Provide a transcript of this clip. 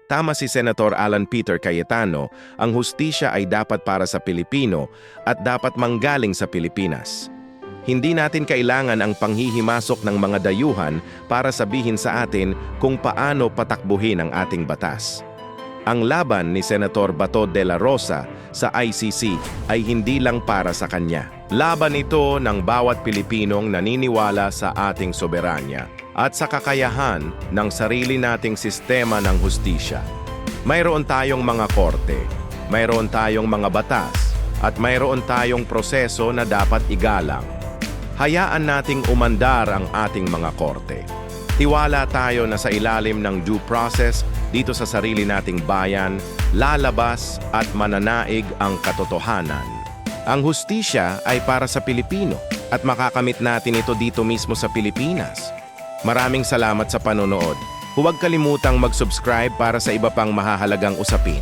Tama si Senator Alan Peter Cayetano, ang hustisya ay dapat para sa Pilipino at dapat manggaling sa Pilipinas. Hindi natin kailangan ang panghihimasok ng mga dayuhan para sabihin sa atin kung paano patakbuhin ang ating batas. Ang laban ni Senator Bato de la Rosa sa ICC ay hindi lang para sa kanya. Laban ito ng bawat Pilipinong naniniwala sa ating soberanya at sa kakayahan ng sarili nating sistema ng hustisya. Mayroon tayong mga korte, mayroon tayong mga batas, at mayroon tayong proseso na dapat igalang. Hayaan nating umandar ang ating mga korte. Tiwala tayo na sa ilalim ng due process dito sa sarili nating bayan, lalabas at mananaig ang katotohanan. Ang hustisya ay para sa Pilipino at makakamit natin ito dito mismo sa Pilipinas. Maraming salamat sa panonood. Huwag kalimutang mag-subscribe para sa iba pang mahahalagang usapin.